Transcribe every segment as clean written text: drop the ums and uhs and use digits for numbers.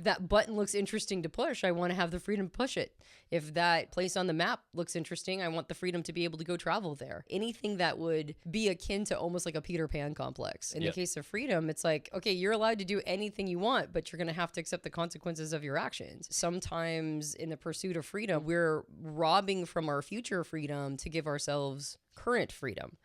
that button looks interesting to push, I want to have the freedom to push it. If that place on the map looks interesting, I want the freedom to be able to go travel there. Anything that would be akin to almost like a Peter Pan complex. In the case of freedom, it's like, okay, you're allowed to do anything you want, but you're going to have to accept the consequences of your actions. Sometimes in the pursuit of freedom, we're robbing from our future freedom to give ourselves current freedom.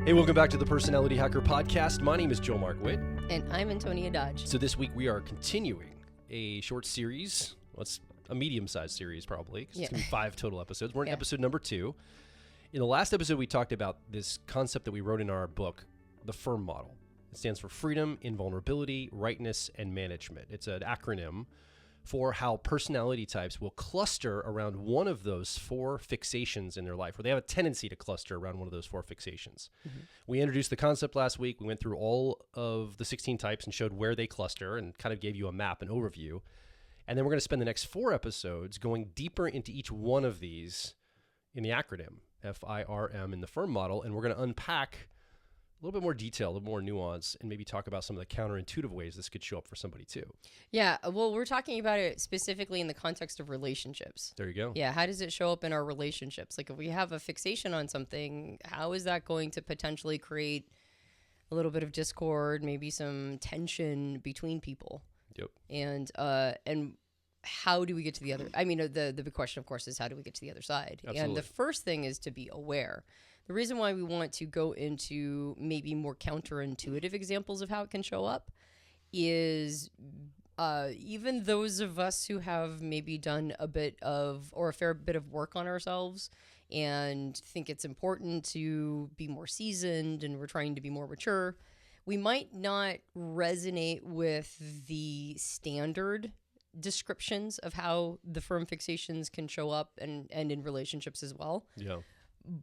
Hey, welcome back to the Personality Hacker Podcast. My name is Joe Mark Witt. And I'm Antonia Dodge. So this week we are continuing a short series. Well, it's a medium-sized series probably, because it's going to be 5 total episodes. We're in episode number 2. In the last episode, we talked about this concept that we wrote in our book, the FIRM model. It stands for Freedom, Invulnerability, Rightness, and Management. It's an acronym for how personality types will cluster around one of those 4 fixations in their life, or they have a tendency to cluster around one of those 4 fixations. Mm-hmm. We introduced the concept last week. We went through all of the 16 types and showed where they cluster and kind of gave you a map, an overview. And then we're going to spend the next 4 episodes going deeper into each one of these in the acronym, FIRM, in the FIRM model, and we're going to unpack a little bit more detail, a little more nuance, and maybe talk about some of the counterintuitive ways this could show up for somebody too. Yeah, well, we're talking about it specifically in the context of relationships. There you go. Yeah, how does it show up in our relationships? Like if we have a fixation on something, how is that going to potentially create a little bit of discord, maybe some tension between people? Yep. And how do we get to the other? I mean, the big question, of course, is how do we get to the other side? Absolutely. And the first thing is to be aware. The reason why we want to go into maybe more counterintuitive examples of how it can show up is even those of us who have maybe done a fair bit of work on ourselves and think it's important to be more seasoned and we're trying to be more mature, we might not resonate with the standard descriptions of how the FIRM fixations can show up and in relationships as well. Yeah.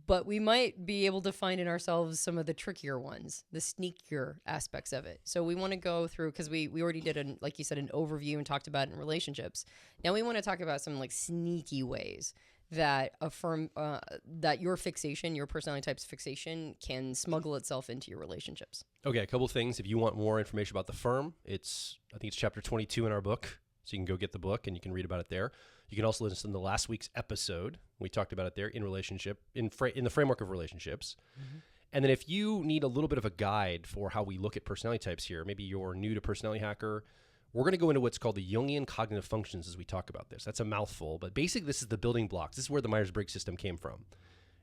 But we might be able to find in ourselves some of the trickier ones, the sneakier aspects of it. So we want to go through, because we already did, like you said, an overview and talked about it in relationships. Now we want to talk about some like sneaky ways that that your fixation, your personality type's fixation, can smuggle itself into your relationships. Okay, a couple of things. If you want more information about the FIRM, I think it's chapter 22 in our book. So you can go get the book and you can read about it there. You can also listen to last week's episode. We talked about it there in the framework of relationships. Mm-hmm. And then if you need a little bit of a guide for how we look at personality types here, maybe you're new to Personality Hacker, we're going to go into what's called the Jungian cognitive functions as we talk about this. That's a mouthful, but basically this is the building blocks. This is where the Myers-Briggs system came from.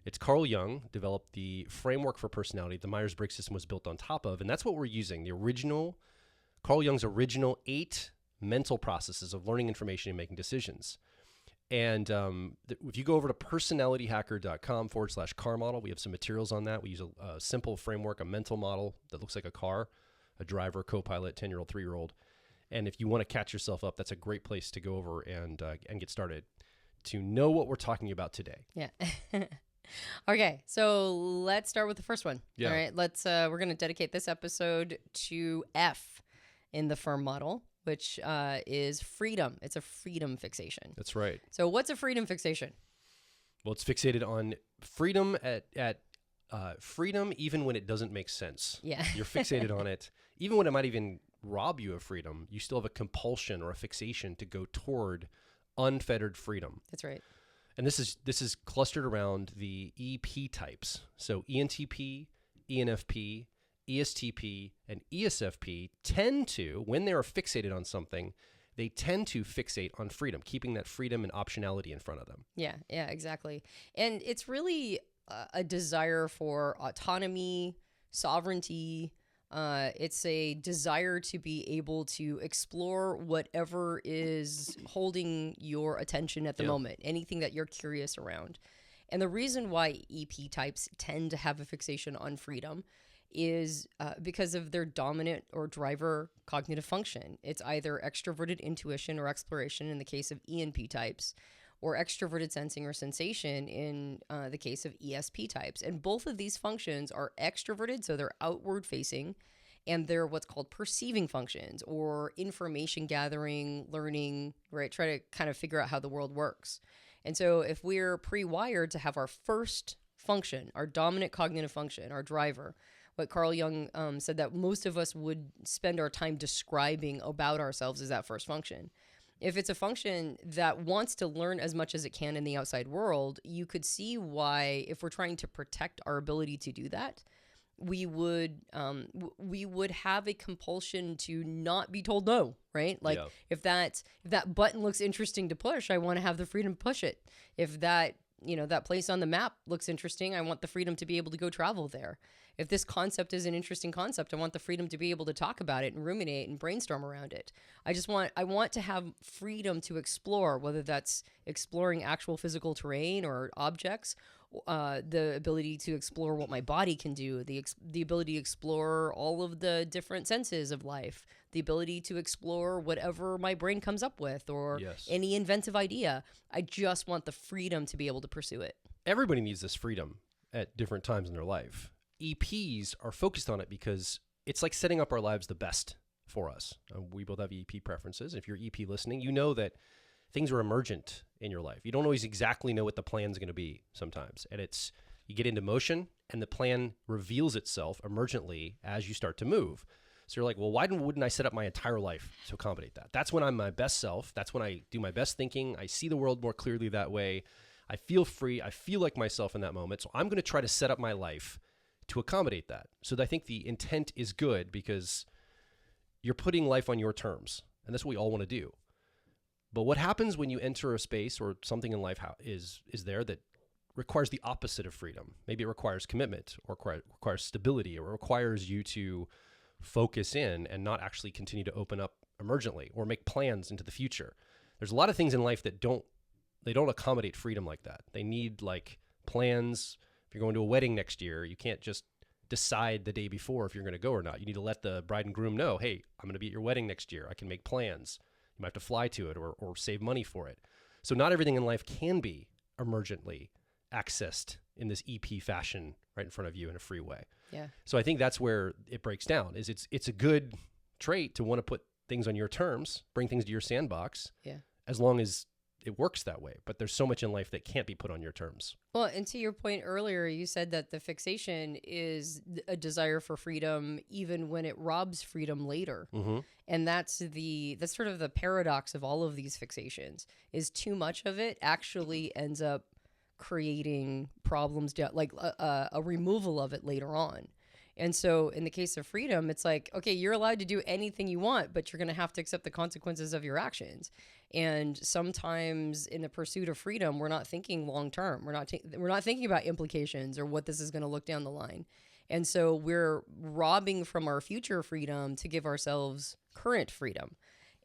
It's Carl Jung developed the framework for personality the Myers-Briggs system was built on top of, and that's what we're using. Carl Jung's original 8 mental processes of learning information and making decisions. And if you go over to personalityhacker.com/car model, we have some materials on that. We use a simple framework, a mental model that looks like a car, a driver, co-pilot, 10-year-old, 3-year-old. And if you want to catch yourself up, that's a great place to go over and get started to know what we're talking about today. Yeah. Okay, so let's start with the first one. Yeah. All right, we're going to dedicate this episode to F in the FIRM model, which is freedom. It's a freedom fixation. That's right. So what's a freedom fixation? Well, it's fixated on freedom at freedom even when it doesn't make sense. Yeah. You're fixated on it. Even when it might even rob you of freedom, you still have a compulsion or a fixation to go toward unfettered freedom. That's right. And this is clustered around the EP types. So ENTP, ENFP, ESTP, and ESFP tend to, when they are fixated on something, they tend to fixate on freedom, keeping that freedom and optionality in front of them. Yeah, exactly. And it's really a desire for autonomy, sovereignty. It's a desire to be able to explore whatever is holding your attention at the moment, anything that you're curious around. And the reason why EP types tend to have a fixation on freedom is because of their dominant or driver cognitive function. It's either extroverted intuition or exploration in the case of ENP types, or extroverted sensing or sensation in the case of ESP types. And both of these functions are extroverted, so they're outward facing, and they're what's called perceiving functions or information gathering, learning, right? Try to kind of figure out how the world works. And so if we're pre-wired to have our first function, our dominant cognitive function, our driver, what Carl Jung said, that most of us would spend our time describing about ourselves as that first function. If it's a function that wants to learn as much as it can in the outside world, you could see why, if we're trying to protect our ability to do that, we would have a compulsion to not be told no, right? Like if that button looks interesting to push, I want to have the freedom to push it. If that, that place on the map looks interesting, I want the freedom to be able to go travel there. If this concept is an interesting concept, I want the freedom to be able to talk about it and ruminate and brainstorm around it. I want to have freedom to explore, whether that's exploring actual physical terrain or objects, the ability to explore what my body can do, the ability to explore all of the different senses of life, the ability to explore whatever my brain comes up with, or any inventive idea. I just want the freedom to be able to pursue it. Everybody needs this freedom at different times in their life. EPs are focused on it because it's like setting up our lives the best for us. We both have EP preferences. If you're EP listening, you know that things are emergent in your life. You don't always exactly know what the plan's going to be sometimes. And you get into motion and the plan reveals itself emergently as you start to move. So you're like, well, why wouldn't I set up my entire life to accommodate that? That's when I'm my best self. That's when I do my best thinking. I see the world more clearly that way. I feel free. I feel like myself in that moment. So I'm going to try to set up my life to accommodate that. So I think the intent is good because you're putting life on your terms. And that's what we all want to do. But what happens when you enter a space or something in life is there that requires the opposite of freedom? Maybe it requires commitment, or requires stability, or requires you to focus in and not actually continue to open up emergently or make plans into the future. There's a lot of things in life that don't accommodate freedom like that. They need like plans. If you're going to a wedding next year, you can't just decide the day before if you're going to go or not. You need to let the bride and groom know, hey, I'm going to be at your wedding next year. I can make plans. You might have to fly to it or save money for it. So not everything in life can be emergently accessed in this EP fashion right in front of you in a free way. Yeah. So I think that's where it breaks down. Is it's a good trait to want to put things on your terms, bring things to your sandbox, as long as it works that way. But there's so much in life that can't be put on your terms. Well, and to your point earlier, you said that the fixation is a desire for freedom, even when it robs freedom later. Mm-hmm. And that's sort of the paradox of all of these fixations, is too much of it actually ends up creating problems, like a removal of it later on. And so in the case of freedom, it's like, okay, you're allowed to do anything you want, but you're going to have to accept the consequences of your actions. And sometimes in the pursuit of freedom, we're not thinking long term. We're not thinking about implications or what this is going to look down the line. And so we're robbing from our future freedom to give ourselves current freedom.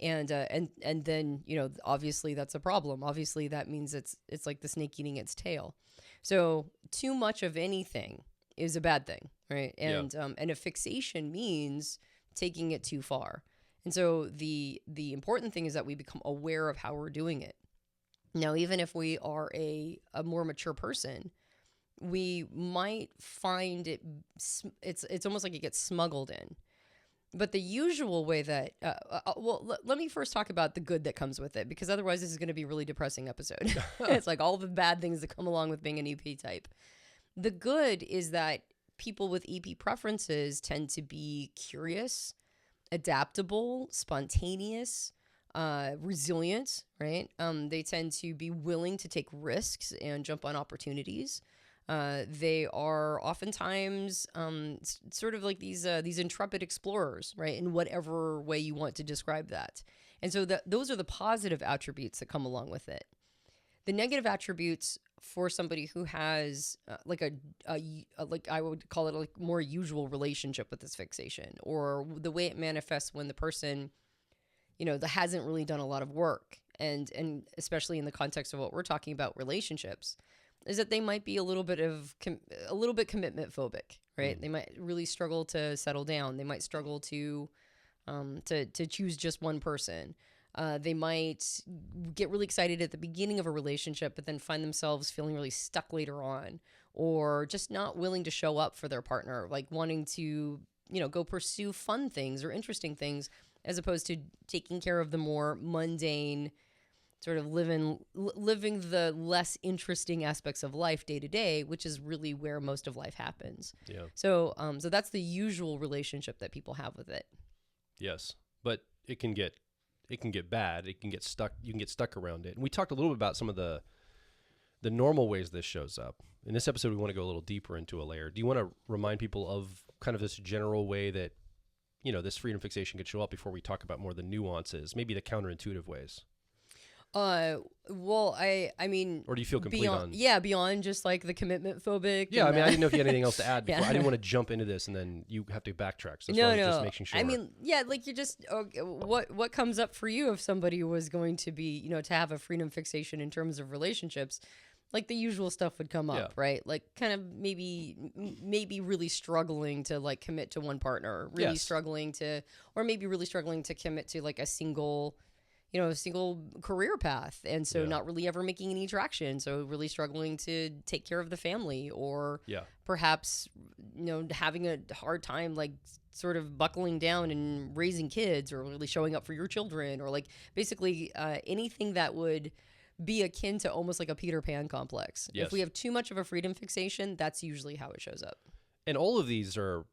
And then, obviously that's a problem. Obviously that means it's like the snake eating its tail. So too much of anything is a bad thing, right? And a fixation means taking it too far. And so the important thing is that we become aware of how we're doing it. Now, even if we are a more mature person, we might find it's almost like it gets smuggled in. But the usual way that, let me first talk about the good that comes with it, because otherwise this is going to be a really depressing episode. It's like all the bad things that come along with being an EP type. The good is that people with EP preferences tend to be curious, adaptable, spontaneous, resilient, right? They tend to be willing to take risks and jump on opportunities. They are oftentimes sort of like these intrepid explorers, right? In whatever way you want to describe that. And so those are the positive attributes that come along with it. The negative attributes for somebody who has like I would call it a more usual relationship with this fixation, or the way it manifests when the person, that hasn't really done a lot of work, and especially in the context of what we're talking about, relationships, is that they might be a little bit commitment phobic, right? Mm. They might really struggle to settle down. They might struggle to choose just one person. They might get really excited at the beginning of a relationship, but then find themselves feeling really stuck later on, or just not willing to show up for their partner, like wanting to, go pursue fun things or interesting things, as opposed to taking care of the more mundane, sort of living the less interesting aspects of life day to day, which is really where most of life happens. Yeah. So that's the usual relationship that people have with it. Yes, but it can get bad. It can get stuck. You can get stuck around it. And we talked a little bit about some of the normal ways this shows up. In this episode, we want to go a little deeper into a layer. Do you want to remind people of kind of this general way that, you know, this freedom fixation could show up before we talk about more of the nuances, maybe the counterintuitive ways? Well, I mean, or do you feel complete beyond, beyond just like the commitment phobic. Yeah, I mean, I didn't know if you had anything else to add before. I didn't want to jump into this and then you have to backtrack. So that's why I was just making sure. I mean, yeah, like you just, what comes up for you if somebody was going to be, you know, to have a freedom fixation in terms of relationships, like the usual stuff would come up, right? Like kind of maybe really struggling to like commit to one partner, really struggling to, or maybe really struggling to commit to like a single career path. And so not really ever making any traction. So really struggling to take care of the family, or perhaps, you know, having a hard time, like sort of buckling down and raising kids, or really showing up for your children, or like basically anything that would be akin to almost like a Peter Pan complex. If we have too much of a freedom fixation, that's usually how it shows up. And all of these are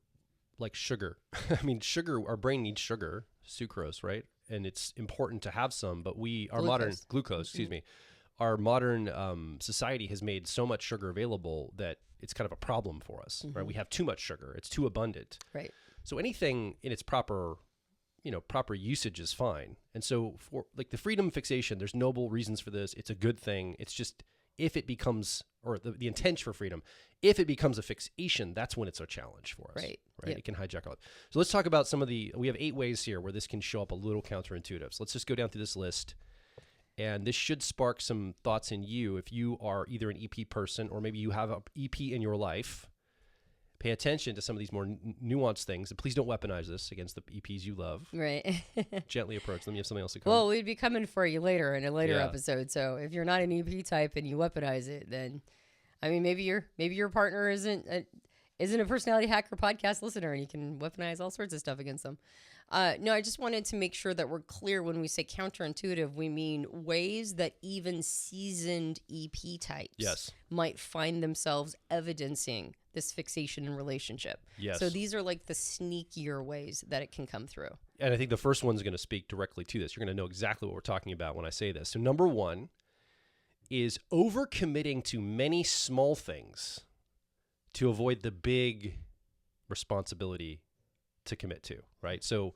like sugar. I mean, sugar, our brain needs sugar, sucrose, right? And it's important to have some, but our modern society has made so much sugar available that it's kind of a problem for us, right? We have too much sugar. It's too abundant. Right. So anything in its proper usage is fine. And so for like the freedom fixation, there's noble reasons for this. It's a good thing. It's just if it becomes, or the intent for freedom, if it becomes a fixation, that's when it's a challenge for us. Right. Yep. It can hijack all. So let's talk about we have 8 ways here where this can show up a little counterintuitive. So let's just go down through this list. And this should spark some thoughts in you if you are either an EP person or maybe you have an EP in your life. Pay attention to some of these more nuanced things. And please don't weaponize this against the EPs you love. Right. Gently approach them. You have something else to come. Well, we'd be coming for you later in a later episode. So if you're not an EP type and you weaponize it, then, I mean, maybe your partner isn't a Personality Hacker podcast listener, and you can weaponize all sorts of stuff against them. No, I just wanted to make sure that we're clear when we say counterintuitive, we mean ways that even seasoned EP types might find themselves evidencing this fixation in relationship. Yes. So these are like the sneakier ways that it can come through. And I think the first one's going to speak directly to this. You're going to know exactly what we're talking about when I say this. So number 1 is overcommitting to many small things to avoid the big responsibility to commit to, right? So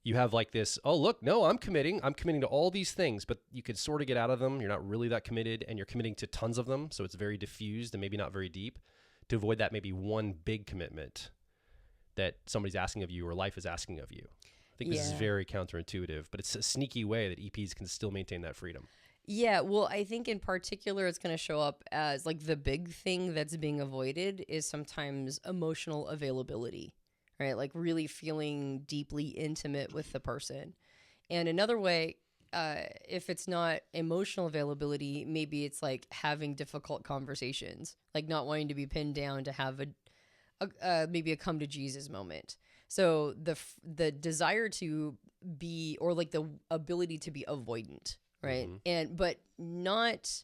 you have like this, oh, look, no, I'm committing to all these things, but you could sort of get out of them. You're not really that committed, and you're committing to tons of them. So it's very diffused and maybe not very deep, to avoid that maybe one big commitment that somebody's asking of you or life is asking of you. I think this is very counterintuitive, but it's a sneaky way that EPs can still maintain that freedom. Yeah, well, I think in particular it's going to show up as like the big thing that's being avoided is sometimes emotional availability, right? Like really feeling deeply intimate with the person. And another way, if it's not emotional availability, maybe it's like having difficult conversations, like not wanting to be pinned down to have maybe a come to Jesus moment. So the desire to be, or like the ability to be avoidant, right? But not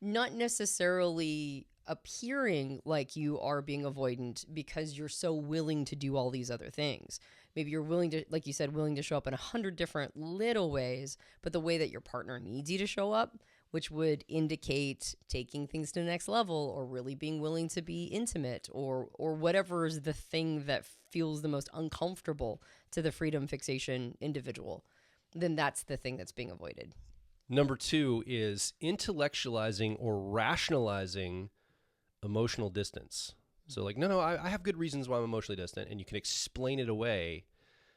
necessarily appearing like you are being avoidant because you're so willing to do all these other things. Maybe you're willing to, like you said, willing to show up in 100 different little ways, but the way that your partner needs you to show up, which would indicate taking things to the next level, or really being willing to be intimate, or whatever is the thing that feels the most uncomfortable to the freedom fixation individual, then that's the thing that's being avoided. Number 2 is intellectualizing or rationalizing emotional distance. So like, no, I have good reasons why I'm emotionally distant, and you can explain it away.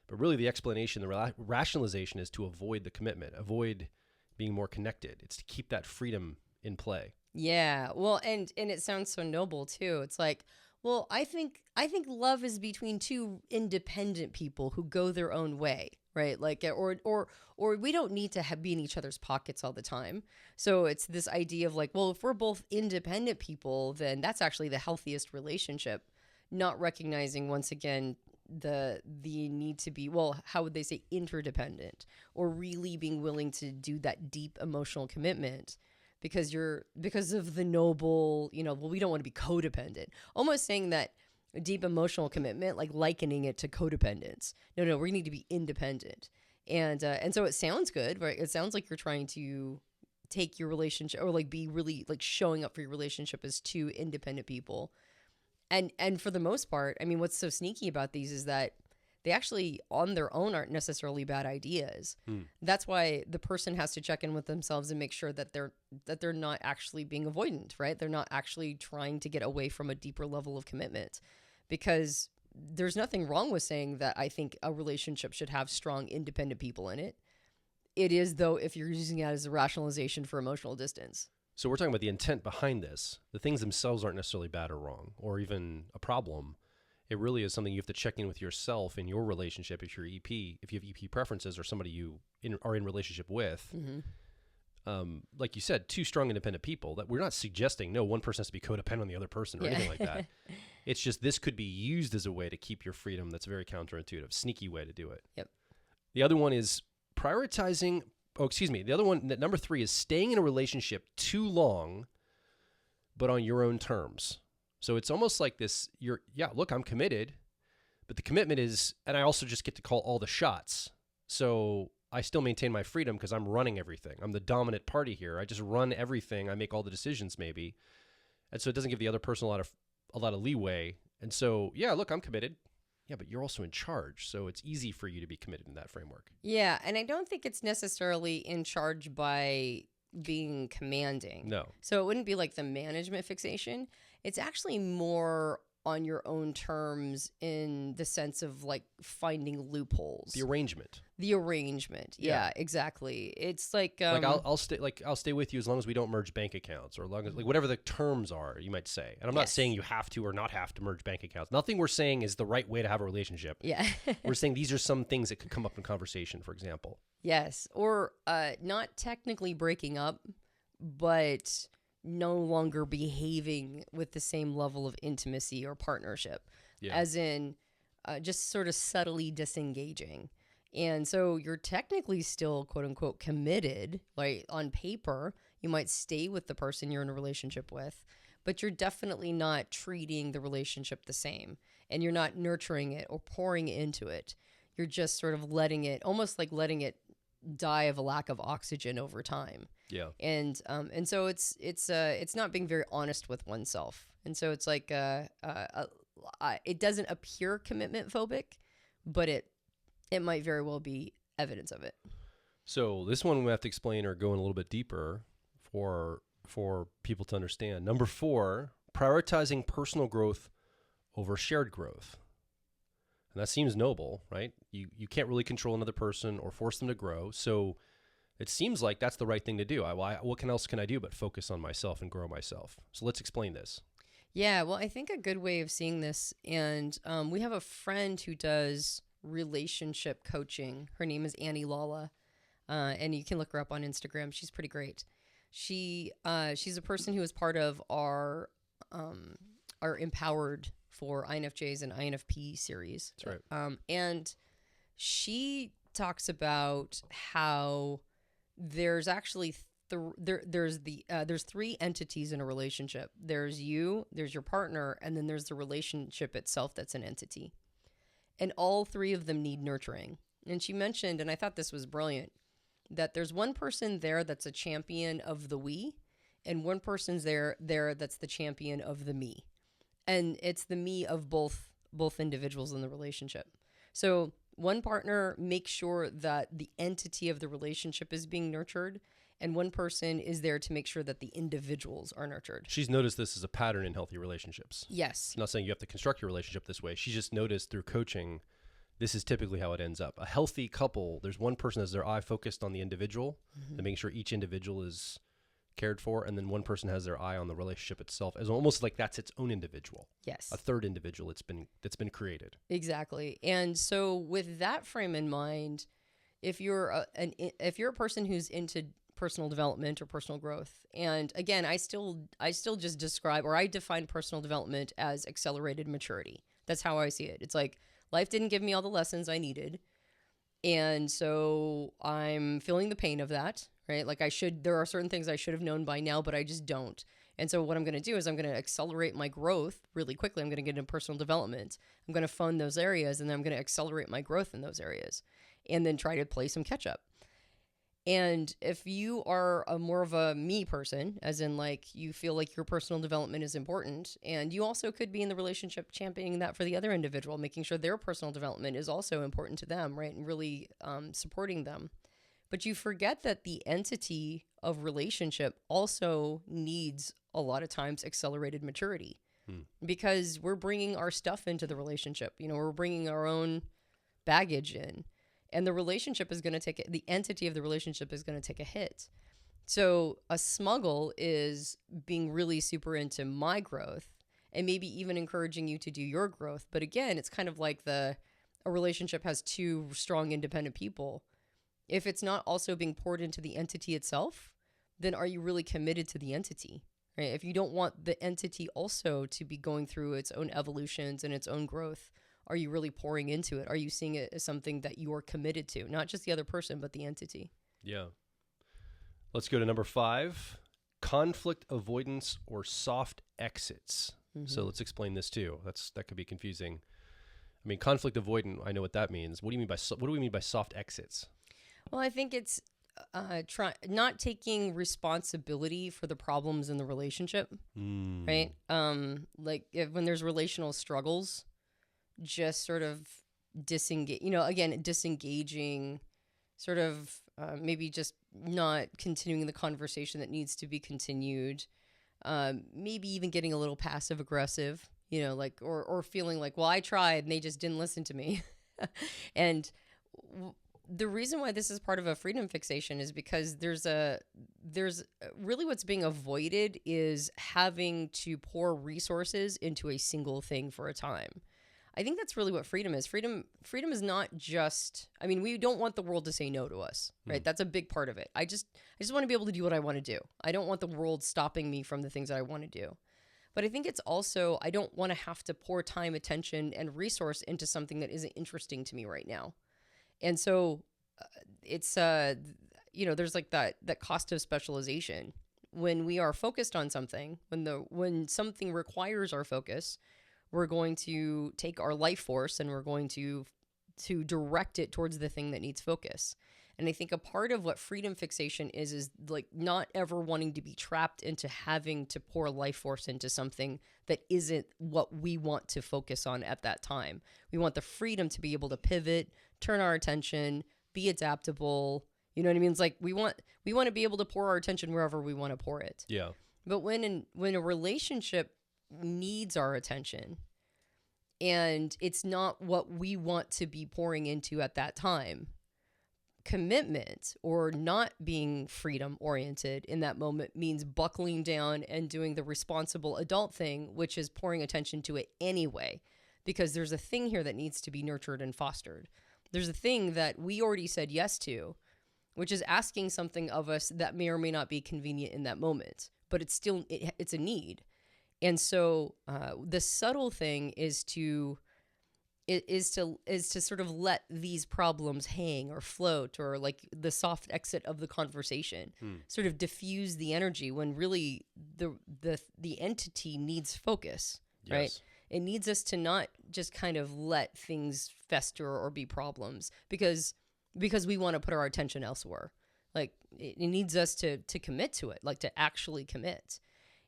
But really the explanation, the rationalization is to avoid the commitment, avoid being more connected. It's to keep that freedom in play. Yeah. Well, and it sounds so noble too. It's like, well, I think love is between two independent people who go their own way, right? Like, or we don't need to be in each other's pockets all the time. So it's this idea of like, well, if we're both independent people, then that's actually the healthiest relationship. Not recognizing, once again, the need to be, well, how would they say, interdependent, or really being willing to do that deep emotional commitment because of the noble, well, we don't want to be codependent. Almost saying that deep emotional commitment, like likening it to codependence. No, we need to be independent. And so it sounds good, right? It sounds like you're trying to take your relationship, or like be really like showing up for your relationship as two independent people. And for the most part, I mean, what's so sneaky about these is that they actually on their own aren't necessarily bad ideas. That's why the person has to check in with themselves and make sure that they're not actually being avoidant, right? They're not actually trying to get away from a deeper level of commitment, because there's nothing wrong with saying that I think a relationship should have strong independent people in it. It is, though, if you're using it as a rationalization for emotional distance. So we're talking about the intent behind this. The things themselves aren't necessarily bad or wrong or even a problem. It really is something you have to check in with yourself in your relationship. If you're EP, if you have EP preferences or somebody you are in relationship with, like you said, two strong independent people, that we're not suggesting, no, one person has to be codependent on the other person or anything like that. It's just this could be used as a way to keep your freedom. That's a very counterintuitive, sneaky way to do it. Yep. The other one is prioritizing. The other one, number 3, is staying in a relationship too long, but on your own terms. So it's almost like this, look, I'm committed, but the commitment is, and I also just get to call all the shots. So I still maintain my freedom because I'm running everything. I'm the dominant party here. I just run everything. I make all the decisions maybe. And so it doesn't give the other person a lot of leeway. And so, look, I'm committed. Yeah, but you're also in charge, so it's easy for you to be committed in that framework. Yeah, and I don't think it's necessarily in charge by being commanding. No. So it wouldn't be like the management fixation. It's actually more on your own terms in the sense of like finding loopholes. The arrangement. Yeah, exactly. It's like I'll stay with you as long as we don't merge bank accounts, or as long as like whatever the terms are, you might say. And I'm not saying you have to or not have to merge bank accounts. Nothing we're saying is the right way to have a relationship. Yeah. We're saying these are some things that could come up in conversation, for example. Yes, or not technically breaking up, but no longer behaving with the same level of intimacy or partnership, as in just sort of subtly disengaging. And so you're technically still, quote unquote, committed. Like on paper, you might stay with the person you're in a relationship with, but you're definitely not treating the relationship the same, and you're not nurturing it or pouring into it. You're just sort of letting it die of a lack of oxygen over time. Yeah. And so it's not being very honest with oneself. And so it's like it doesn't appear commitment phobic, but it might very well be evidence of it. So this one we have to explain or go in a little bit deeper for people to understand. Number 4, prioritizing personal growth over shared growth. And that seems noble, right? You can't really control another person or force them to grow. So it seems like that's the right thing to do. What else can I do but focus on myself and grow myself? So let's explain this. Yeah, well, I think a good way of seeing this, and we have a friend who does relationship coaching. Her name is Annie Lala, and you can look her up on Instagram. She's pretty great. She's a person who is part of our Empowered for INFJs and INFP series. That's right. And she talks about how there's actually there's 3 entities in a relationship. There's you, there's your partner, and then there's the relationship itself that's an entity. And all 3 of them need nurturing. And she mentioned, and I thought this was brilliant, that there's one person there that's a champion of the we, and one person's there that's the champion of the me. And it's the me of both individuals in the relationship. So one partner makes sure that the entity of the relationship is being nurtured, and one person is there to make sure that the individuals are nurtured. She's noticed this as a pattern in healthy relationships. Yes. I'm not saying you have to construct your relationship this way. She just noticed through coaching, this is typically how it ends up. A healthy couple, there's one person has their eye focused on the individual, and making sure each individual is cared for, and then one person has their eye on the relationship itself, as almost like that's its own individual. Yes. A third individual that's been created. Exactly. And so with that frame in mind, if you're a person who's into personal development or personal growth, and again, I still just describe, or I define personal development as accelerated maturity. That's how I see it. It's like Life didn't give me all the lessons I needed. And so I'm feeling the pain of that, right? Like there are certain things I should have known by now, but I just don't. And so what I'm going to do is I'm going to accelerate my growth really quickly. I'm going to get into personal development. I'm going to fund those areas, and then I'm going to accelerate my growth in those areas and then try to play some catch up. And if you are more of a me person, as in like you feel like your personal development is important, and you also could be in the relationship championing that for the other individual, making sure their personal development is also important to them, right? And really supporting them. But you forget that the entity of relationship also needs a lot of times accelerated maturity because we're bringing our stuff into the relationship. You know, we're bringing our own baggage in. And the relationship is going to take it. The entity of the relationship is going to take a hit. So a smuggle is being really super into my growth and maybe even encouraging you to do your growth. But again, it's kind of like a relationship has two strong independent people. If it's not also being poured into the entity itself, then are you really committed to the entity? Right? If you don't want the entity also to be going through its own evolutions and its own growth, are you really pouring into it? Are you seeing it as something that you are committed to? Not just the other person, but the entity. Yeah. Let's go to number 5, conflict avoidance or soft exits. Mm-hmm. So let's explain this too. That could be confusing. I mean, conflict avoidant, I know what that means. What do we mean by soft exits? Well, I think it's not taking responsibility for the problems in the relationship, right? Like when there's relational struggles, just sort of disengaging, sort of maybe just not continuing the conversation that needs to be continued, maybe even getting a little passive aggressive, like, or feeling like, well, I tried and they just didn't listen to me. And the reason why this is part of a freedom fixation is because there's really what's being avoided is having to pour resources into a single thing for a time. I think that's really what freedom is. Freedom is not just, I mean, we don't want the world to say no to us, right? That's a big part of it. I just want to be able to do what I want to do. I don't want the world stopping me from the things that I want to do. But I think it's also, I don't want to have to pour time, attention, and resource into something that isn't interesting to me right now. And so it's, there's like that cost of specialization. When we are focused on something, when something requires our focus, we're going to take our life force and we're going to direct it towards the thing that needs focus. And I think a part of what freedom fixation is like not ever wanting to be trapped into having to pour life force into something that isn't what we want to focus on at that time. We want the freedom to be able to pivot, turn our attention, be adaptable. You know what I mean? It's like we want to be able to pour our attention wherever we want to pour it. Yeah. But when a relationship needs our attention and it's not what we want to be pouring into at that time, commitment or not being freedom oriented in that moment means buckling down and doing the responsible adult thing, which is pouring attention to it anyway, because there's a thing here that needs to be nurtured and fostered. There's a thing that we already said yes to, which is asking something of us that may or may not be convenient in that moment, but it's still, it's a need. And so the subtle thing is to sort of let these problems hang or float, or like the soft exit of the conversation, sort of diffuse the energy when really the entity needs focus, yes. Right? It needs us to not just kind of let things fester or be problems because we want to put our attention elsewhere. Like it needs us to commit to it, like to actually commit.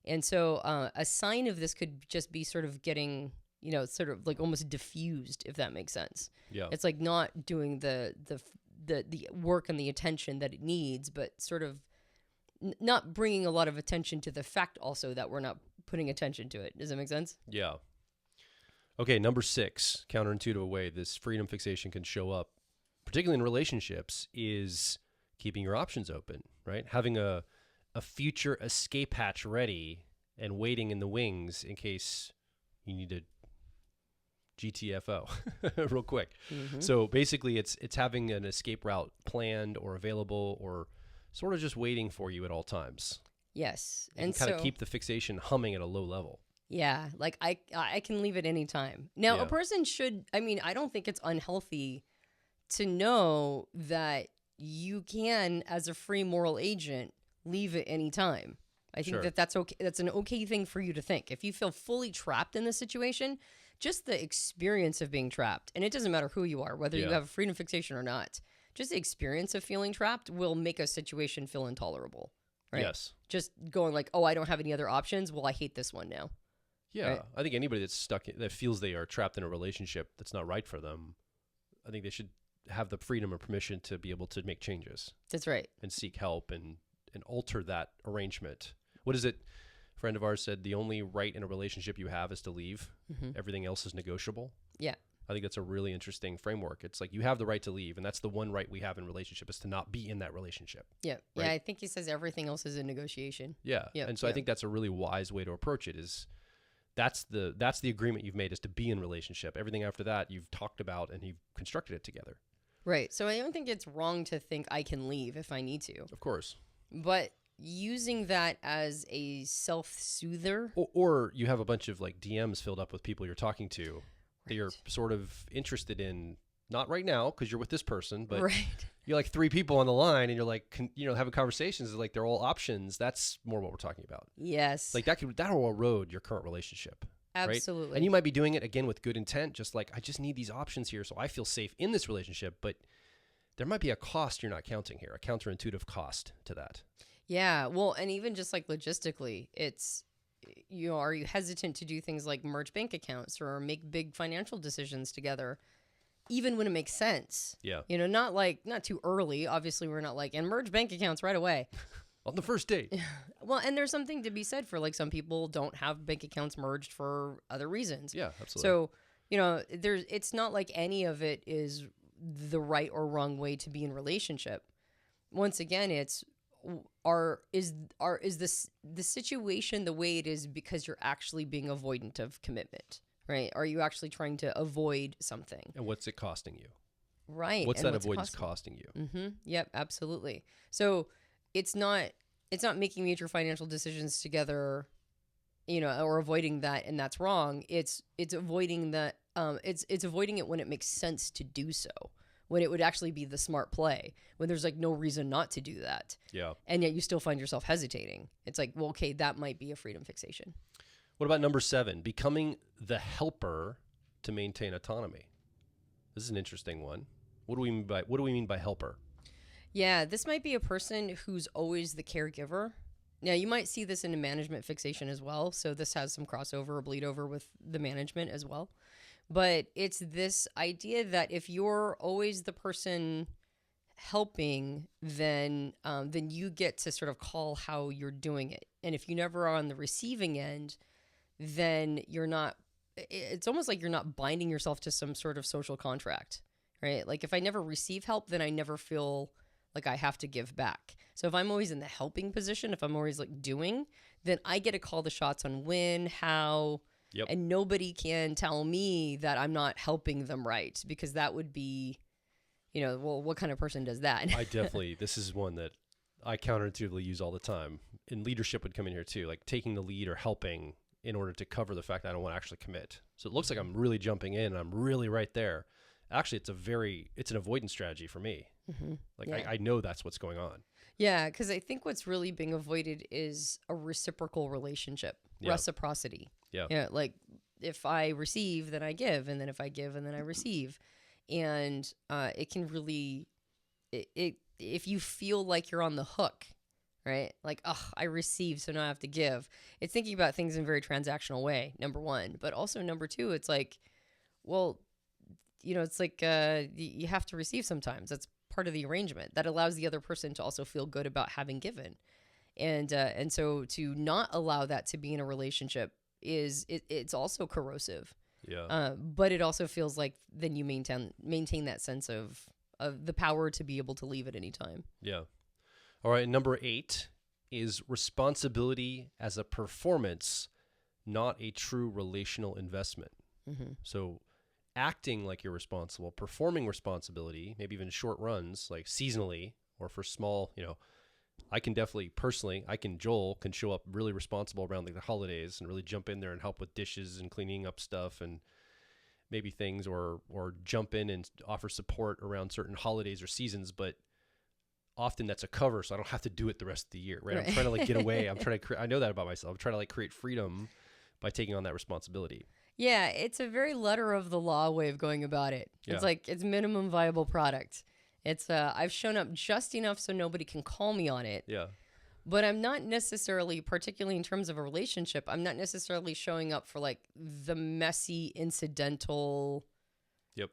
And so a sign of this could just be sort of getting, sort of like almost diffused, if that makes sense. Yeah. It's like not doing the work and the attention that it needs, but sort of not bringing a lot of attention to the fact also that we're not putting attention to it. Does that make sense? Yeah. Okay, number 6, counterintuitive way this freedom fixation can show up, particularly in relationships, is keeping your options open, right? Having a future escape hatch ready and waiting in the wings in case you need to GTFO real quick. Mm-hmm. So basically it's having an escape route planned or available or sort of just waiting for you at all times. Yes. And kind of keep the fixation humming at a low level. Yeah, like I can leave at any time. Now, Yeah. a person should, I mean, I don't think it's unhealthy to know that you can, as a free moral agent, leave at any time. I think Sure. that that's okay. That's an okay thing for you to think. If you feel fully trapped in this situation, just the experience of being trapped, and it doesn't matter who you are, whether you Yeah. have a freedom fixation or not, just the experience of feeling trapped will make a situation feel intolerable, right? Yes. Just going like, oh, I don't have any other options. Well, I hate this one now. Yeah. Right. I think anybody that's that feels they are trapped in a relationship that's not right for them, I think they should have the freedom and permission to be able to make changes That's right. and seek help and alter that arrangement. What is it? A friend of ours said the only right in a relationship you have is to leave. Everything else is negotiable. Yeah. I think that's a really interesting framework. It's like you have the right to leave, and that's the one right we have in relationship is to not be in that relationship. Yeah. Right? Yeah. I think he says everything else is a negotiation. Yeah. Yep, And so I yep. think that's a really wise way to approach it is that's the agreement you've made is to be in relationship. Everything after that you've talked about and you've constructed it together. Right. So I don't think it's wrong to think I can leave if I need to. Of course. But using that as a self-soother. Or you have a bunch of like DMs filled up with people you're talking to that you're Right. sort of interested in, not right now because you're with this person, but Right. you're like 3 people on the line and you're like, having conversations like they're all options. That's more what we're talking about. Yes. Like that'll erode your current relationship. Absolutely. Right? And you might be doing it again with good intent, just like, I just need these options here so I feel safe in this relationship. But there might be a cost you're not counting here, a counterintuitive cost to that. Yeah. Well, and even just like logistically, it's, are you hesitant to do things like merge bank accounts or make big financial decisions together, even when it makes sense? Yeah. Not too early. Obviously, we're not like, and merge bank accounts right away. On the first date. Well, and there's something to be said for like some people don't have bank accounts merged for other reasons. Yeah, absolutely. So, it's not like any of it is the right or wrong way to be in relationship. Once again, it's is this the situation the way it is because you're actually being avoidant of commitment, right? Are you actually trying to avoid something? And what's it costing you? Right. What's and that avoidance costing you? Mm-hmm. Yep, absolutely. So it's not making major financial decisions together, or avoiding that, and that's wrong. It's avoiding that. It's avoiding it when it makes sense to do so, when it would actually be the smart play, when there's like no reason not to do that. Yeah. And yet you still find yourself hesitating. It's like, well, okay, that might be a freedom fixation. What about number 7? Becoming the helper to maintain autonomy. This is an interesting one. What do we mean by helper? Yeah, this might be a person who's always the caregiver. Now, you might see this in a management fixation as well. So this has some crossover or bleed over with the management as well. But it's this idea that if you're always the person helping, then you get to sort of call how you're doing it. And if you never are on the receiving end, then it's almost like you're not binding yourself to some sort of social contract, right? Like if I never receive help, then I never feel like I have to give back. So if I'm always in the helping position, if I'm always like doing, then I get to call the shots on when, how, Yep. and nobody can tell me that I'm not helping them right, because that would be, well, what kind of person does that? This is one that I counterintuitively use all the time. And leadership would come in here too, like taking the lead or helping in order to cover the fact that I don't want to actually commit. So it looks like I'm really jumping in and I'm really right there. Actually, it's an avoidance strategy for me. Mm-hmm. Like Yeah. I know that's what's going on. Yeah, because I think what's really being avoided is a reciprocal relationship, Yeah. reciprocity. Yeah. Yeah, like if I receive, then I give, and then if I give, and then I receive, and it can really, if you feel like you're on the hook, right? Like, I received, so now I have to give. It's thinking about things in a very transactional way. Number one, but also number two, it's like, well, it's like you have to receive sometimes. That's part of the arrangement that allows the other person to also feel good about having given. And so to not allow that to be in a relationship it's also corrosive. Yeah. But it also feels like then you maintain that sense of the power to be able to leave at any time. Yeah. All right. Number 8 is responsibility as a performance, not a true relational investment. Mm-hmm. So acting like you're responsible, performing responsibility, maybe even short runs, like seasonally or for small, I can definitely personally, Joel can show up really responsible around like the holidays and really jump in there and help with dishes and cleaning up stuff and maybe things, or jump in and offer support around certain holidays or seasons. But often that's a cover, so I don't have to do it the rest of the year, right? I'm trying to like get away. I'm trying to, I know that about myself. I'm trying to like create freedom by taking on that responsibility. Yeah, it's a very letter of the law way of going about it. Yeah. It's like, it's minimum viable product. It's I've shown up just enough so nobody can call me on it. Yeah. But I'm not necessarily, particularly in terms of a relationship, I'm not necessarily showing up for like the messy, incidental,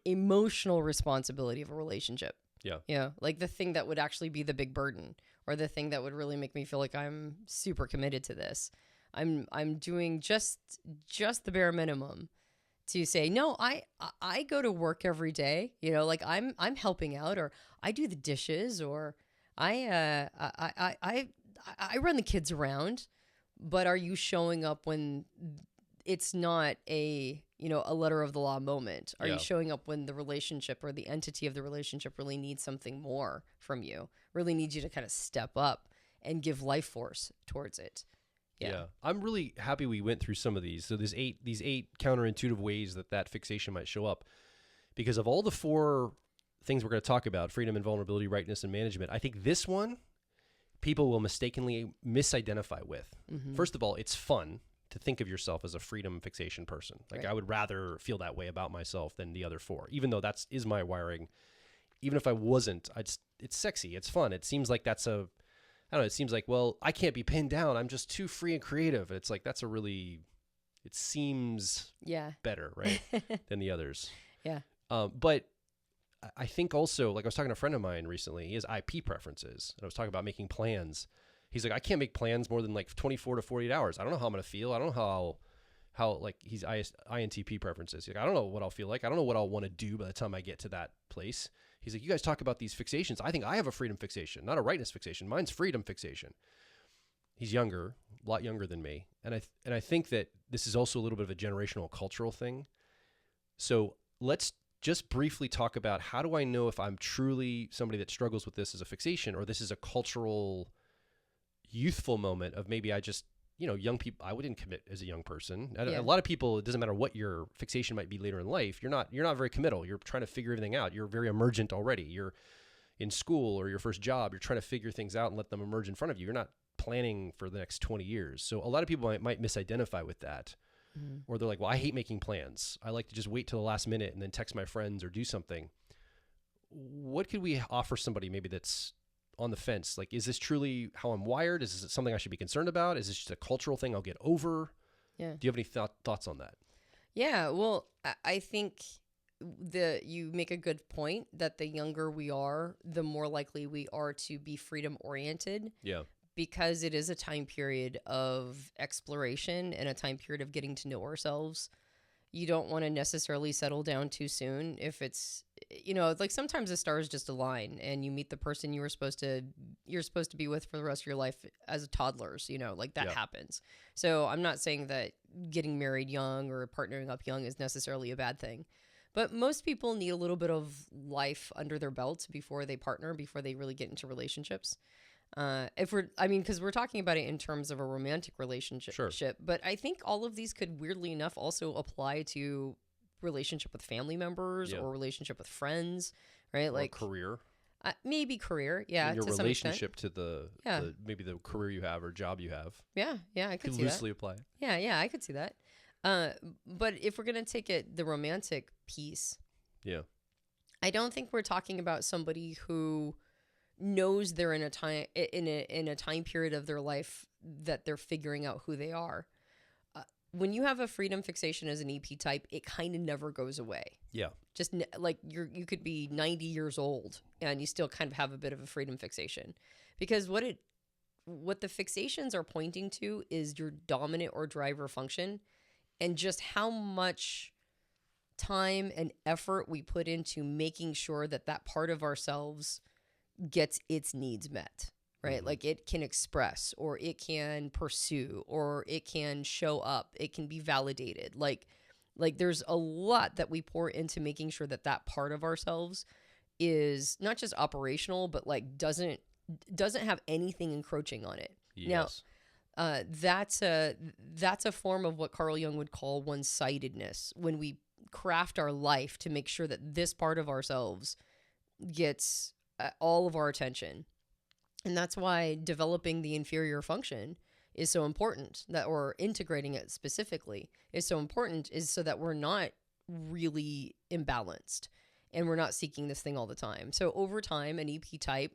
emotional responsibility of a relationship. Yeah. Yeah. Like the thing that would actually be the big burden, or the thing that would really make me feel like I'm super committed to this. I'm doing just the bare minimum to say, no, I go to work every day, you know, like I'm helping out, or I do the dishes, or I run the kids around. But are you showing up when it's not a, you know, a letter of the law moment? Are you showing up when the relationship or the entity of the relationship really needs something more from you, really needs you to kind of step up and give life force towards it? Yeah. I'm really happy we went through some of these. So these eight counterintuitive ways that fixation might show up, because of all the 4 things we're going to talk about, freedom and vulnerability, rightness and management, I think this one people will mistakenly misidentify with. Mm-hmm. First of all, it's fun to think of yourself as a freedom fixation person. Like, right. I would rather feel that way about myself than the other 4, even though is my wiring. Even if I wasn't, it's sexy. It's fun. It seems like that's I don't know, it seems like, well, I can't be pinned down. I'm just too free and creative. It's like, it seems better, right, than the others. Yeah. But I think also, like I was talking to a friend of mine recently, he has IP preferences. And I was talking about making plans. He's like, I can't make plans more than like 24 to 48 hours. I don't know how I'm going to feel. I don't know how like he's INTP preferences. He's like, I don't know what I'll feel like. I don't know what I'll want to do by the time I get to that place. He's like, you guys talk about these fixations. I think I have a freedom fixation, not a rightness fixation. Mine's freedom fixation. He's younger, a lot younger than me. And I think that this is also a little bit of a generational cultural thing. So let's just briefly talk about, how do I know if I'm truly somebody that struggles with this as a fixation, or this is a cultural, youthful moment of maybe I just, you know, young people, I wouldn't commit as a young person. A lot of people, it doesn't matter what your fixation might be later in life. You're not very committal. You're trying to figure everything out. You're very emergent already. You're in school or your first job. You're trying to figure things out and let them emerge in front of you. You're not planning for the next 20 years. So a lot of people might misidentify with that. Mm-hmm. Or they're like, well, I hate making plans. I like to just wait till the last minute and then text my friends or do something. What could we offer somebody maybe that's on the fence? Like, is this truly how I'm wired? Is this something I should be concerned about? Is this just a cultural thing I'll get over? Yeah. Do you have any thoughts on that? Yeah, well, I think you make a good point that the younger we are, the more likely we are to be freedom oriented. Yeah. Because it is a time period of exploration and a time period of getting to know ourselves. You don't want to necessarily settle down too soon. If it's, you know, like sometimes the stars just align and you meet the person you're supposed to be with for the rest of your life as toddlers, you know, like that happens. So I'm not saying that getting married young or partnering up young is necessarily a bad thing, but most people need a little bit of life under their belt before they partner, before they really get into relationships. Because we're talking about it in terms of a romantic relationship, sure. But I think all of these could weirdly enough also apply to relationship with family members or relationship with friends, right? Or like career, maybe career. Yeah. And your relationship to the maybe the career you have or job you have. Yeah. Yeah. I could see loosely apply. Yeah. Yeah. I could see that. But if we're going to take it, the romantic piece. Yeah. I don't think we're talking about somebody who knows they're in a time period of their life that they're figuring out who they are. When you have a freedom fixation as an EP type, it kind of never goes away. Yeah. Just like you could be 90 years old and you still kind of have a bit of a freedom fixation, because what the fixations are pointing to is your dominant or driver function, and just how much time and effort we put into making sure that part of ourselves gets its needs met, right? Mm-hmm. Like it can express, or it can pursue, or it can show up, it can be validated. Like there's a lot that we pour into making sure that part of ourselves is not just operational, but like doesn't doesn't have anything encroaching on it. Yes. Now, that's a form of what Carl Jung would call one-sidedness, when we craft our life to make sure that this part of ourselves gets all of our attention. And that's why developing the inferior function is so important, or integrating it specifically is so important, is so that we're not really imbalanced and we're not seeking this thing all the time. So over time, an EP type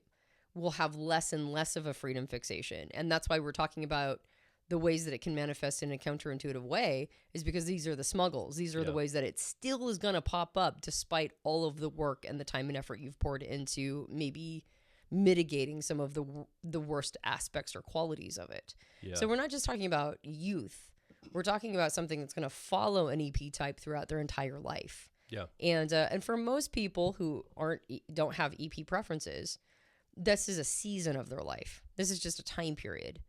will have less and less of a freedom fixation. And that's why we're talking about the ways that it can manifest in a counterintuitive way, is because these are the smuggles. These are the ways that it still is going to pop up despite all of the work and the time and effort you've poured into maybe mitigating some of the worst aspects or qualities of it. Yeah. So we're not just talking about youth. We're talking about something that's going to follow an EP type throughout their entire life. Yeah. And for most people who don't have EP preferences, this is a season of their life. This is just a time period.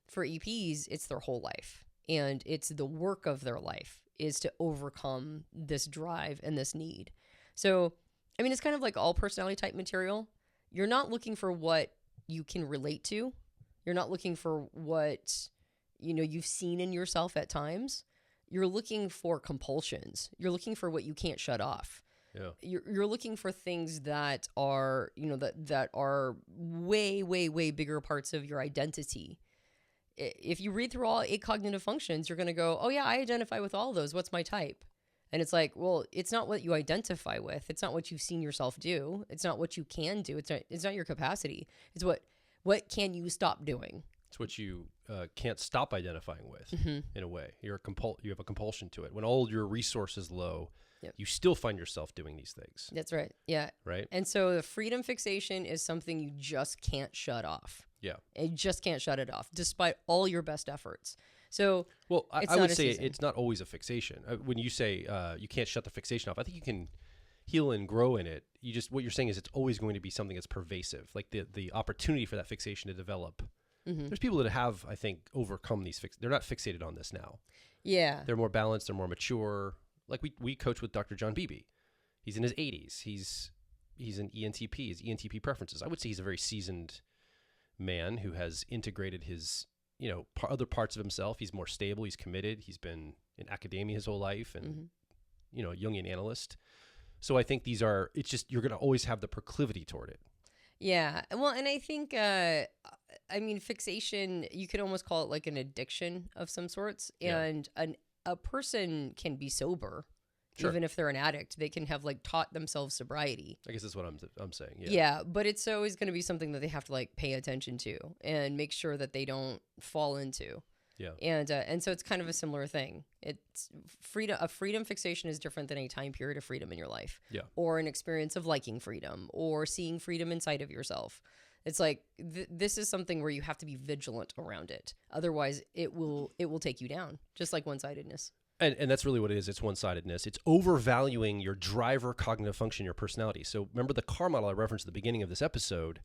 For EPs, it's their whole life. And it's the work of their life is to overcome this drive and this need. So, I mean, it's kind of like all personality type material. You're not looking for what you can relate to. You're not looking for what, you've seen in yourself at times. You're looking for compulsions. You're looking for what you can't shut off. Yeah. You're looking for things that are, that are way, way, way bigger parts of your identity. If you read through all 8 cognitive functions, you're going to go, oh yeah, I identify with all of those. What's my type? And it's like, well, it's not what you identify with. It's not what you've seen yourself do. It's not what you can do. It's not your capacity. It's what can you stop doing? It's what you can't stop identifying with, in a way. You have a compulsion to it. When all your resources low, you still find yourself doing these things. That's right. Yeah. Right. And so the freedom fixation is something you just can't shut off. Yeah. You just can't shut it off, despite all your best efforts. So, well, I would say it's not always a fixation. When you say you can't shut the fixation off, I think you can heal and grow in it. What you're saying is it's always going to be something that's pervasive, like the opportunity for that fixation to develop. There's people that have, I think, overcome these they're not fixated on this now. Yeah. They're more balanced. They're more mature. Like we coach with Dr. John Beebe. He's in his 80s. He's an ENTP. His ENTP preferences. I would say he's a very seasoned man who has integrated his, other parts of himself. He's more stable. He's committed. He's been in academia his whole life and, a Jungian analyst. So I think it's just, you're going to always have the proclivity toward it. Yeah. Well, and I think, fixation, you could almost call it like an addiction of some sorts. And a person can be sober. Sure. Even if they're an addict, they can have taught themselves sobriety. I guess that's what I'm saying. Yeah. Yeah, but it's always going to be something that they have to pay attention to and make sure that they don't fall into. Yeah. And so it's kind of a similar thing. It's freedom. A freedom fixation is different than a time period of freedom in your life. Yeah. Or an experience of liking freedom or seeing freedom inside of yourself. It's like this is something where you have to be vigilant around it. Otherwise, it will take you down, just like one-sidedness. And that's really what it is. It's one-sidedness. It's overvaluing your driver, cognitive function, your personality. So remember the car model I referenced at the beginning of this episode.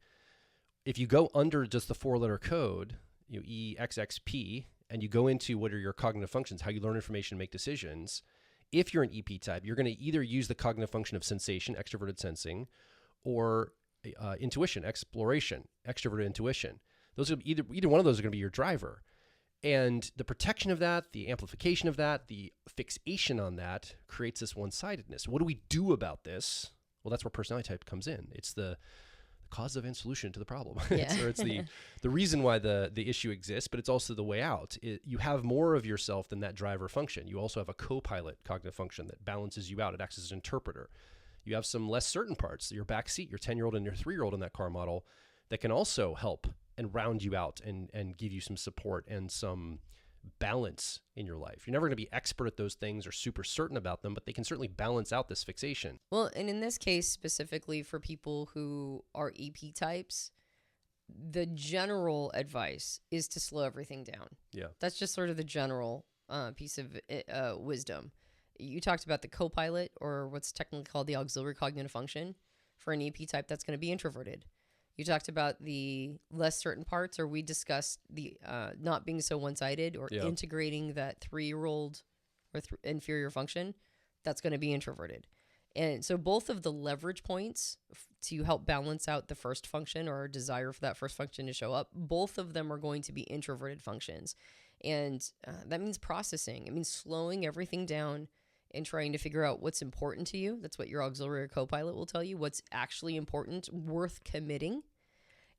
If you go under just the 4-letter code, EXXP, and you go into what are your cognitive functions, how you learn information and make decisions, if you're an EP type, you're going to either use the cognitive function of sensation, extroverted sensing, or intuition, exploration, extroverted intuition. Those are either one of those are going to be your driver. And the protection of that, the amplification of that, the fixation on that creates this one-sidedness. What do we do about this? Well, that's where personality type comes in. It's the cause of and solution to the problem. Yeah. It's the reason why the issue exists, but it's also the way out. You have more of yourself than that driver function. You also have a co-pilot cognitive function that balances you out. It acts as an interpreter. You have some less certain parts, your back seat, your 10-year-old and your 3-year-old in that car model that can also help and round you out and give you some support and some balance in your life. You're never going to be expert at those things or super certain about them, but they can certainly balance out this fixation. Well, and in this case, specifically for people who are EP types, the general advice is to slow everything down. Yeah. That's just sort of the general piece of wisdom. You talked about the co-pilot, or what's technically called the auxiliary cognitive function. For an EP type, that's going to be introverted. You talked about the less certain parts, or we discussed the not being so one-sided, or integrating that 3-year-old or inferior function. That's going to be introverted. And so both of the leverage points to help balance out the first function or desire for that first function to show up, both of them are going to be introverted functions. And that means processing. It means slowing everything down and trying to figure out what's important to you. That's what your auxiliary co-pilot will tell you, what's actually important, worth committing.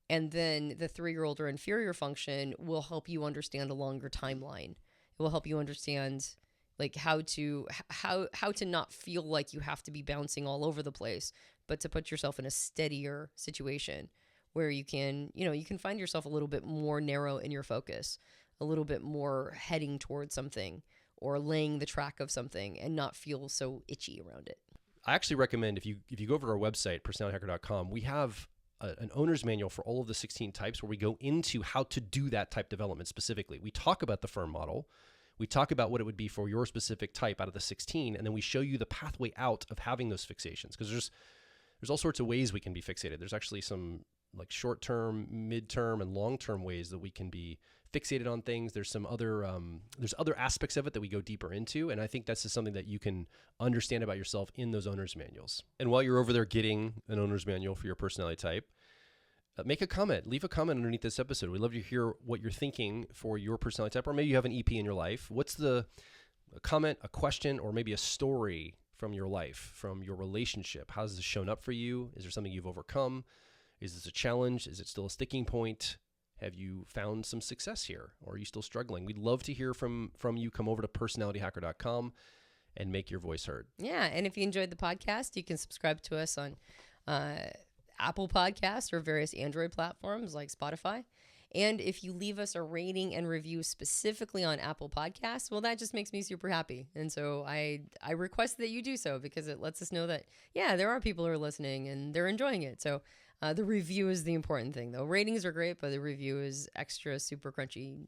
And then the 3-year-old or inferior function will help you understand a longer timeline. It will help you understand like how to not feel like you have to be bouncing all over the place, but to put yourself in a steadier situation where you can find yourself a little bit more narrow in your focus, a little bit more heading towards something or laying the track of something and not feel so itchy around it. I actually recommend if you go over to our website, personalityhacker.com, we have an owner's manual for all of the 16 types where we go into how to do that type development specifically. We talk about the firm model. We talk about what it would be for your specific type out of the 16, and then we show you the pathway out of having those fixations, because there's all sorts of ways we can be fixated. There's actually some like short-term, mid-term, and long-term ways that we can be fixated on things. There's some other other aspects of it that we go deeper into, and I think that's just something that you can understand about yourself in those owner's manuals. And while you're over there getting an owner's manual for your personality type, make a comment. Leave a comment underneath this episode. We'd love to hear what you're thinking for your personality type, or maybe you have an EP in your life. What's a comment, a question, or maybe a story from your life, from your relationship? How has this shown up for you? Is there something you've overcome? Is this a challenge? Is it still a sticking point? Have you found some success here, or are you still struggling? We'd love to hear from you. Come over to personalityhacker.com and make your voice heard. Yeah, and if you enjoyed the podcast, you can subscribe to us on Apple Podcasts or various Android platforms like Spotify. And if you leave us a rating and review specifically on Apple Podcasts, well, that just makes me super happy. And so I request that you do so, because it lets us know that, yeah, there are people who are listening and they're enjoying it. So the review is the important thing, though. Ratings are great, but the review is extra, super crunchy,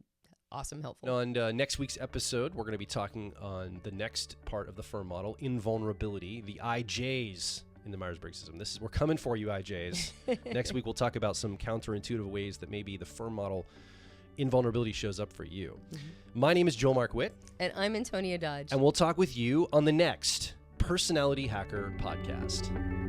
awesome, helpful. On next week's episode, we're going to be talking on the next part of the firm model, invulnerability, the IJs in the Myers-Briggs system. We're coming for you, IJs. Next week, we'll talk about some counterintuitive ways that maybe the firm model invulnerability shows up for you. Mm-hmm. My name is Joel Mark Witt. And I'm Antonia Dodge. And we'll talk with you on the next Personality Hacker podcast.